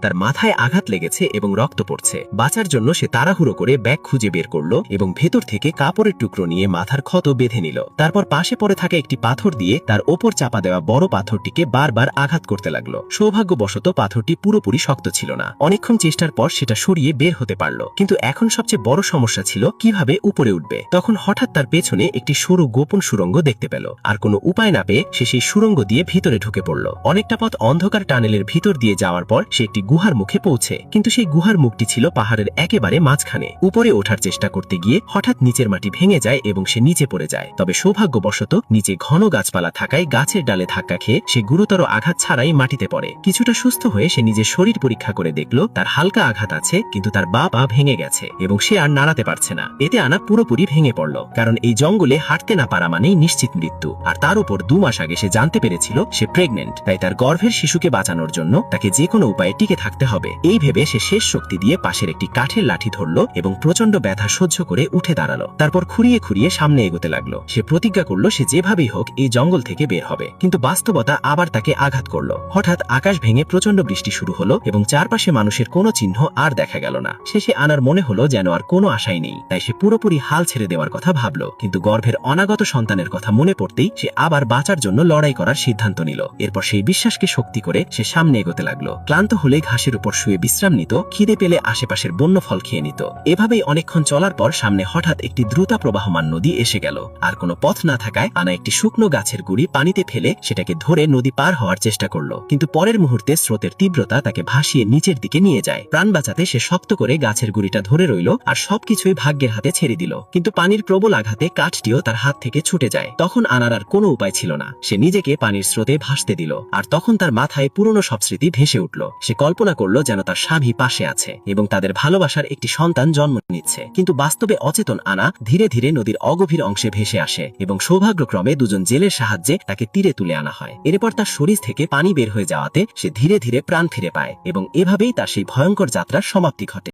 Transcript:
তার মাথায় আঘাত লেগেছে এবং রক্ত পড়ছে। বাঁচার জন্য সে তাড়াহুড়ো করে ব্যাগ খুঁজে বের করলো এবং ভেতর থেকে কাপড়ের টুকরো নিয়ে মাথার ক্ষত বেঁধে নিল। তারপর পাশে পড়ে থাকা একটি পাথর দিয়ে তার ওপর চাপা দেওয়া বড় পাথরটিকে বারবার আঘাত করতে লাগলো। সৌভাগ্যবশত পাথরটি পুরোপুরি শক্ত ছিল না। অনেকক্ষণ চেষ্টার পর সেটা সরিয়ে বের হতে পারল, কিন্তু এখন সবচেয়ে বড় সমস্যা ছিল কিভাবে উপরে উঠবে। তখন হঠাৎ তার পেছনে একটি সরু গোপন সুড়ঙ্গ দেখতে পেল, আর কোনো উপায় না পেয়ে সে সেই সুড়ঙ্গ দিয়ে ভিতরে ঢুকে পড়ল। অনেকটা পথ অন্ধকার টানেলের ভিতর দিয়ে যাওয়ার পর সে একটি গুহার মুখে পৌঁছে, কিন্তু সেই গুহার মুখটি ছিল পাহাড়ের একেবারে মাঝখানে। উপরে ওঠার চেষ্টা করতে গিয়ে হঠাৎ নিচের মাটি ভেঙে যায় এবং সে নিচে পড়ে যায়। তবে সৌভাগ্যবশত নিচে ঘন গাছপালা থাকায় গাছের ডালে ধাক্কা খেয়ে সে গুরুতর আঘাত ছাড়াই মাটিতে পড়ে। কিছুটা সুস্থ হয়ে সে নিজের শরীর পরীক্ষা করে দেখল তার হালকা আঘাত আছে, কিন্তু তার পা ভেঙে গেছে এবং সে আর নাড়াতে পারছে না। এতে আনা পুরোপুরি ভেঙে পড়ল, কারণ এই জঙ্গলে হাঁটতে না পারা মানেই নিশ্চিত মৃত্যু। আর তার উপর 2 মাস আগে সে জানতে পেরেছিল সে প্রেগনেন্ট, তাই তার গর্ভের শিশুকে বাঁচানোর জন্য তাকে যে কোনো উপায়ে টিকে থাকতে হবে। এই ভেবে সে শেষ শক্তি দিয়ে পাশের একটি কাঠের লাঠি ধরল এবং প্রচন্ড ব্যথা সহ্য করে উঠে দাঁড়ালো। তারপর খুঁড়িয়ে খুঁড়িয়ে সামনে এগোতে লাগলো। সে প্রতিজ্ঞা করলো সে যেভাবেই হোক এই জঙ্গল থেকে বের হবে, কিন্তু বাস্তবতা আবার তাকে আঘাত করলো। হঠাৎ আকাশ ভেঙে প্রচন্ড বৃষ্টি শুরু হলো এবং চারপাশে মানুষের কোনো চিহ্ন আর দেখা গেল না। শেষে আনার মনে হলো যেন আর কোনো আশাই নেই, তাই সে পুরোপুরি হাল ছেড়ে দেওয়ার কথা ভাবলো। কিন্তু গর্ভের অনাগত সন্তানের কথা মনে পড়তেই সে আবার বাঁচার জন্য লড়াই করার সিদ্ধান্ত নিল। এরপর সেই বিশ্বাসকে শক্তি করে সে সামনে এগোতে লাগলো। ক্লান্ত হলে ঘাসের উপর শুয়ে বিশ্রাম নিত, খিদে পেলে আশেপাশের বন্য ফল খেয়ে নিত। এভাবেই অনেকক্ষণ চলার পর সামনে হঠাৎ একটি দ্রুত প্রবাহমান নদী এসে গেল। আর কোনো পথ না থাকায় আনা একটি শুকনো গাছের গুড়ি পানিতে ফেলে সেটাকে ধরে নদী পার হওয়ার চেষ্টা করলো, কিন্তু পরের মুহূর্তে স্রোতের তীব্রতা তাকে ভাসিয়ে নিচের দিকে নিয়ে যায়। প্রাণ বাঁচাতে সে শক্ত করে গাছের গুড়িটা ধরে রইল আর সবকিছুই ভাগ্যের হাতে ছেড়ে দিল। কিন্তু পানির প্রবল আঘাতে কাঠটিও তার হাত থেকে ছুটে যায়। তখন আনার আর কোনো উপায় ছিল না, সে নিজেকে পানির স্রোতে ভাসতে দিল। আর তখন তার মাথায় পুরনো সব স্মৃতি ভেসে উঠল। সে কল্পনা করলো যেন তার স্বামী পাশে আছে এবং তাদের ভালোবাসার একটি সন্তান জন্ম নিচ্ছে। কিন্তু বাস্তবে অচেতন আনা ধীরে ধীরে নদীর অগভীর অংশে ভেসে আসে এবং সৌভাগ্যক্রমে 2 জন জেলের সাহায্যে তাকে তীরে তুলে আনা হয়। এরপর তার শরীর থেকে পানি বের হয়ে যাওয়াতে সে ধীরে ধীরে প্রাণ ফিরে পায় এবং এভাবেই তার সেই ভয়ঙ্কর যাত্রার সমাপ্তি ঘটে।